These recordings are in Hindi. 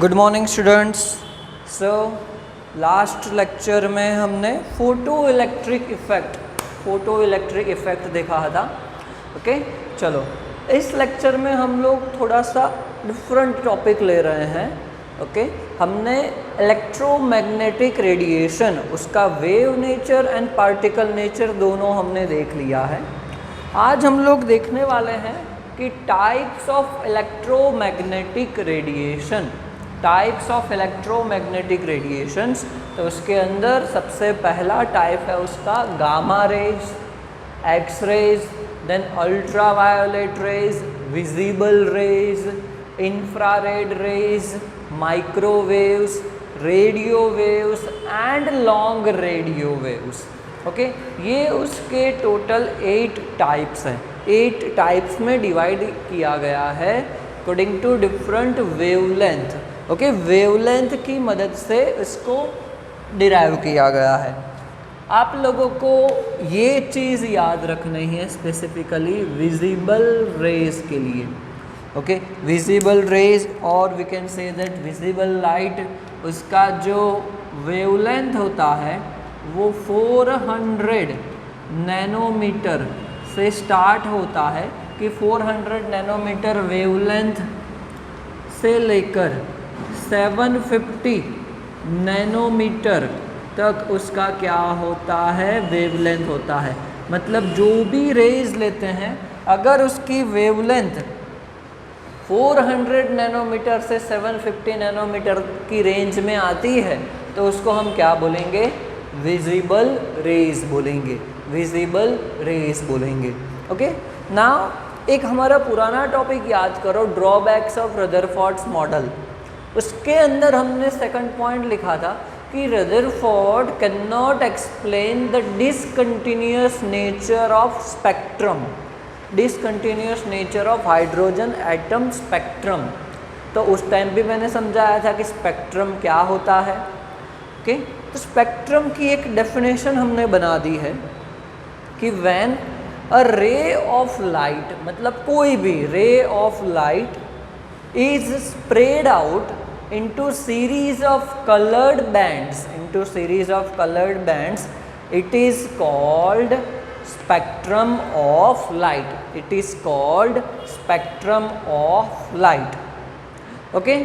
Good morning students. So last lecture में हमने फोटो इलेक्ट्रिक इफ़ेक्ट देखा था। ओके चलो इस लेक्चर में हम लोग थोड़ा सा डिफरेंट टॉपिक ले रहे हैं। ओके हमने इलेक्ट्रोमैग्नेटिक रेडिएशन, उसका wave nature and particle nature दोनों हमने देख लिया है। आज हम लोग देखने वाले हैं कि टाइप्स ऑफ इलेक्ट्रोमैग्नेटिक रेडिएशंस। तो उसके अंदर सबसे पहला टाइप है उसका gamma rays, X rays, then ultraviolet rays, visible rays, infrared rays, microwaves, radio waves and long radio waves. Okay ये उसके टोटल 8 टाइप्स हैं। 8 टाइप्स में डिवाइड किया गया है according to different wavelength. Okay wavelength की मदद से इसको डिराइव किया गया है। आप लोगों को ये चीज़ याद रखनी है स्पेसिफिकली विजिबल रेज के लिए। ओके विजिबल रेज और we can say that visible light, उसका जो वेवलेंथ होता है वो 400 नैनोमीटर से स्टार्ट होता है कि 400 नैनोमीटर वेवलेंथ से लेकर 750 नैनोमीटर तक उसका क्या होता है, वेवलेंथ होता है। मतलब जो भी रेज लेते हैं अगर उसकी वेवलेंथ 400 नैनोमीटर से 750 नैनोमीटर की रेंज में आती है तो उसको हम क्या बोलेंगे, विजिबल रेज बोलेंगे। ओके नाउ एक हमारा पुराना टॉपिक याद करो, ड्रॉबैक्स ऑफ रदरफोर्ड्स मॉडल। उसके अंदर हमने सेकंड पॉइंट लिखा था कि Rutherford can not explain the discontinuous nature of spectrum, discontinuous nature of hydrogen atom spectrum. तो उस टाइम भी मैंने समझाया था कि स्पेक्ट्रम क्या होता है। ओके तो स्पेक्ट्रम की एक डेफिनेशन हमने बना दी है कि when a ray of light, मतलब कोई भी ray of light is spread out into series of colored bands, it is called spectrum of light। Okay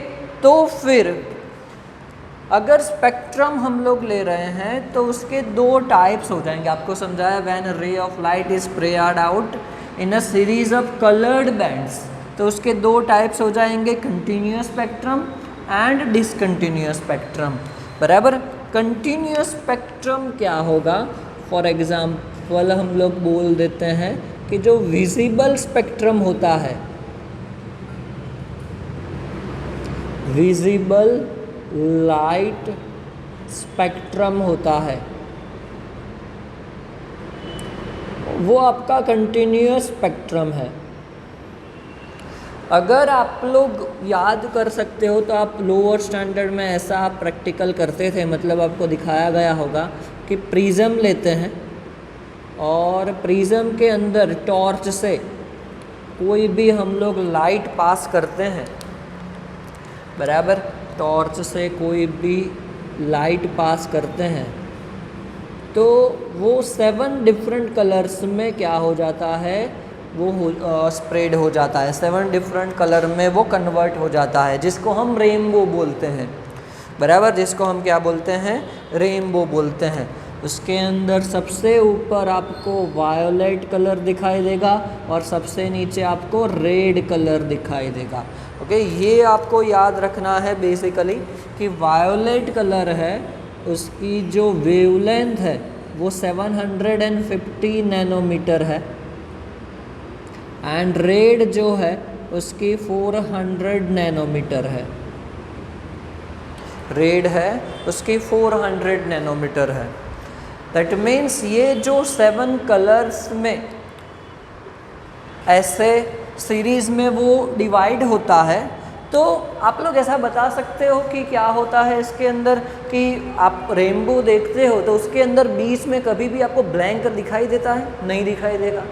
तो फिर अगर स्पेक्ट्रम हम लोग ले रहे हैं तो उसके 2 टाइप्स हो जाएंगे। आपको समझाया when a ray of light is spread out in a series of coloured bands, तो उसके 2 टाइप्स हो जाएंगे, continuous spectrum and discontinuous spectrum. बराबर कंटिन्यूअस स्पेक्ट्रम क्या होगा, फॉर एग्जांपल हम लोग बोल देते हैं कि जो विजिबल स्पेक्ट्रम होता है, विजिबल लाइट स्पेक्ट्रम होता है, वो आपका कंटिन्यूअस स्पेक्ट्रम है। अगर आप लोग याद कर सकते हो तो आप लोअर स्टैंडर्ड में ऐसा आप प्रैक्टिकल करते थे, मतलब आपको दिखाया गया होगा कि प्रिज्म लेते हैं और प्रिज्म के अंदर टॉर्च से कोई भी हम लोग लाइट पास करते हैं। बराबर टॉर्च से कोई भी लाइट पास करते हैं तो वो 7 डिफरेंट कलर्स में क्या हो जाता है, वो स्प्रेड हो जाता है, 7 डिफरेंट कलर में वो कन्वर्ट हो जाता है, जिसको हम रेनबो बोलते हैं। बराबर जिसको हम क्या बोलते हैं, रेनबो बोलते हैं। उसके अंदर सबसे ऊपर आपको वायोलेट कलर दिखाई देगा और सबसे नीचे आपको रेड कलर दिखाई देगा। ओके ये आपको याद रखना है बेसिकली कि वायोलेट कलर है उसकी जो वेवलेंथ है वो 750 नैनोमीटर है एंड रेड जो है उसकी 400 नैनोमीटर है। रेड है उसकी 400 नैनोमीटर है। दैट मीन्स ये जो 7 कलर्स में ऐसे सीरीज़ में वो डिवाइड होता है, तो आप लोग ऐसा बता सकते हो कि क्या होता है इसके अंदर, कि आप रेनबो देखते हो तो उसके अंदर बीच में कभी भी आपको ब्लैंक दिखाई देता है, नहीं दिखाई देगा।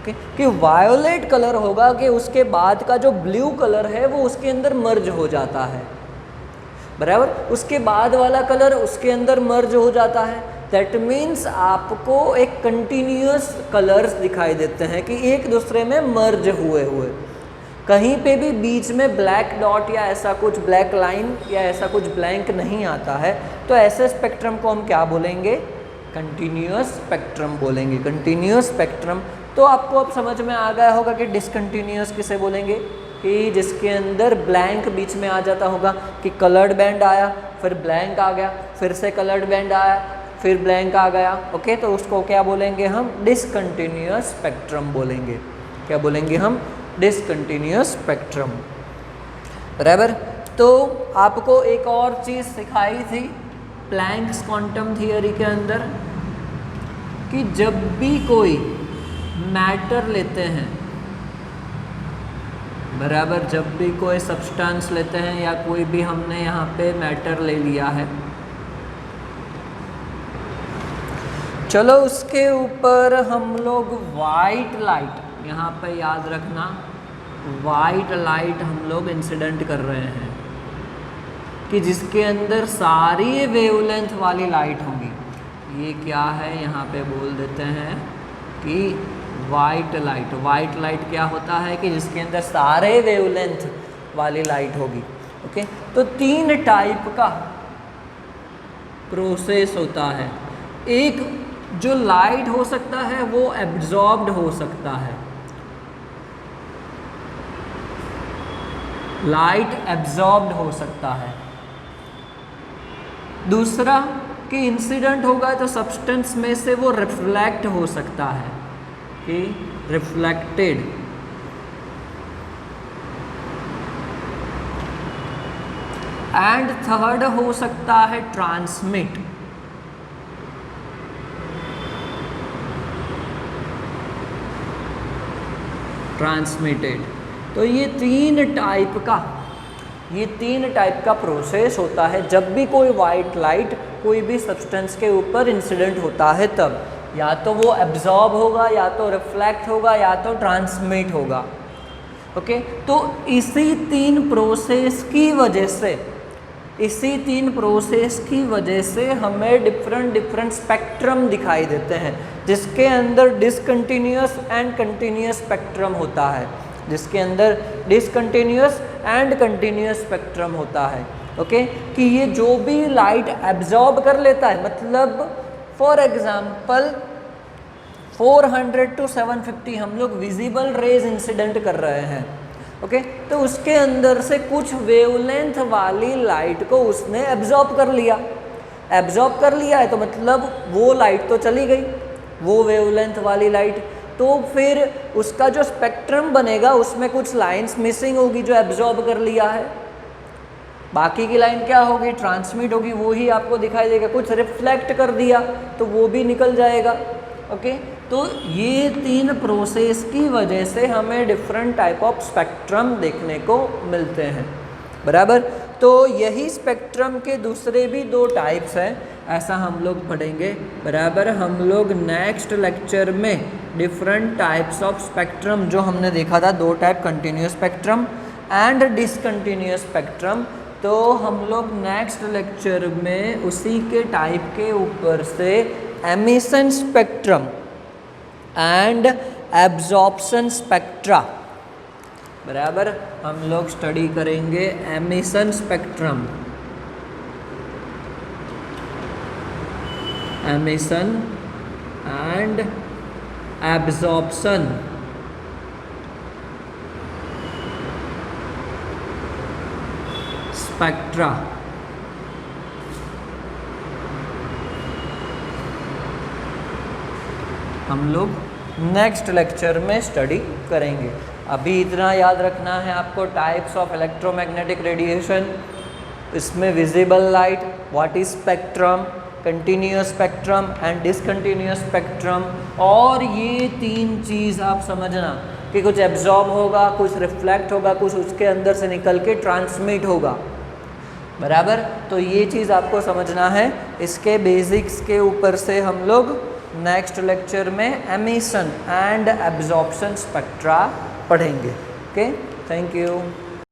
कि वायोलेट कलर होगा कि उसके बाद का जो ब्लू कलर है वो उसके अंदर मर्ज हो जाता है। बराबर। उसके बाद वाला कलर उसके अंदर मर्ज हो जाता है, दैट मीन्स आपको एक कंटिन्यूअस कलर्स दिखाई देते हैं कि एक दूसरे में मर्ज हुए हुए, कहीं पे भी बीच में ब्लैक डॉट या ऐसा कुछ ब्लैक लाइन या ऐसा कुछ ब्लैंक नहीं आता है, तो ऐसे स्पेक्ट्रम को हम क्या बोलेंगे? कंटिन्यूअस स्पेक्ट्रम बोलेंगे, कंटिन्यूअस स्पेक्ट्रम। तो आपको अब समझ में आ गया होगा कि डिसकंटिन्यूअस किसे बोलेंगे, कि जिसके अंदर ब्लैंक बीच में आ जाता होगा, कि कलर्ड बैंड आया फिर ब्लैंक आ गया, फिर से कलर्ड बैंड आया फिर ब्लैंक आ गया, ओके। तो उसको क्या बोलेंगे हम? डिसकंटिन्यूअस स्पेक्ट्रम बोलेंगे। क्या बोलेंगे हम? डिसकंटिन्यूअस स्पेक्ट्रम, बराबर। तो आपको एक और चीज़ सिखाई थी प्लैंक्स क्वांटम थियरी के अंदर, कि जब भी कोई मैटर लेते हैं, बराबर, जब भी कोई सब्सटेंस लेते हैं या कोई भी हमने यहाँ पे मैटर ले लिया है, चलो उसके ऊपर हम लोग वाइट लाइट, यहाँ पे याद रखना वाइट लाइट हम लोग इंसिडेंट कर रहे हैं, कि जिसके अंदर सारी वेवलेंथ वाली लाइट होगी। ये क्या है, यहाँ पे बोल देते हैं कि वाइट लाइट। वाइट लाइट क्या होता है? कि जिसके अंदर सारे वेवलेंथ वाली लाइट होगी, ओके। तो 3 टाइप का प्रोसेस होता है। एक जो लाइट हो सकता है वो एब्जॉर्ब्ड हो सकता है, लाइट एब्जॉर्ब्ड हो सकता है। दूसरा कि इंसिडेंट होगा तो सब्सटेंस में से वो रिफ्लेक्ट हो सकता है, कि रिफ्लेक्टेड। एंड थर्ड हो सकता है ट्रांसमिट। ट्रांसमिटेड। तो ये 3 टाइप का प्रोसेस होता है जब भी कोई वाइट लाइट कोई भी सब्सटेंस के ऊपर इंसिडेंट होता है, तब या तो वो एब्जॉर्ब होगा, या तो रिफ्लेक्ट होगा, या तो ट्रांसमिट होगा, ओके। तो इसी 3 प्रोसेस की वजह से हमें डिफरेंट स्पेक्ट्रम दिखाई देते हैं, जिसके अंदर डिसकंटिन्यूअस एंड कंटिन्यूअस स्पेक्ट्रम होता है, जिसके अंदर डिसकंटिन्यूअस एंड कंटिन्यूअस स्पेक्ट्रम होता है, ओके। कि ये जो भी लाइट एब्जॉर्ब कर लेता है, मतलब फॉर एग्जांपल 400 to 750 हम लोग विजिबल रेज इंसिडेंट कर रहे हैं, ओके। तो उसके अंदर से कुछ वेवलेंथ वाली लाइट को उसने एब्जॉर्ब कर लिया है, तो मतलब वो लाइट तो चली गई, वो वेवलेंथ वाली लाइट। तो फिर उसका जो स्पेक्ट्रम बनेगा उसमें कुछ लाइंस मिसिंग होगी जो एब्जॉर्ब कर लिया है, बाकी की लाइन क्या होगी? ट्रांसमिट होगी, वो ही आपको दिखाई देगा। कुछ रिफ्लेक्ट कर दिया तो वो भी निकल जाएगा, ओके। तो ये 3 प्रोसेस की वजह से हमें डिफरेंट टाइप ऑफ स्पेक्ट्रम देखने को मिलते हैं, बराबर। तो यही स्पेक्ट्रम के दूसरे भी 2 टाइप्स हैं, ऐसा हम लोग पढ़ेंगे, बराबर। हम लोग नेक्स्ट लेक्चर में डिफरेंट टाइप्स ऑफ स्पेक्ट्रम जो हमने देखा था, 2 type, continuous spectrum and discontinuous spectrum, तो हम लोग नेक्स्ट लेक्चर में उसी के टाइप के ऊपर से emission spectrum and absorption spectra, बराबर, हम लोग स्टडी करेंगे emission spectrum, emission and absorption spectra. हम लोग नेक्स्ट लेक्चर में स्टडी करेंगे। अभी इतना याद रखना है आपको, टाइप्स ऑफ इलेक्ट्रोमैग्नेटिक रेडिएशन, इसमें visible light, what is spectrum, continuous spectrum and discontinuous spectrum. और ये 3 चीज़ आप समझना कि कुछ एब्जॉर्ब होगा, कुछ रिफ्लेक्ट होगा, कुछ उसके अंदर से निकल के ट्रांसमिट होगा, बराबर। तो ये चीज़ आपको समझना है। इसके बेसिक्स के ऊपर से हम लोग नेक्स्ट लेक्चर में एमिशन एंड एब्जॉर्प्शन स्पेक्ट्रा पढ़ेंगे, ओके। Thank you.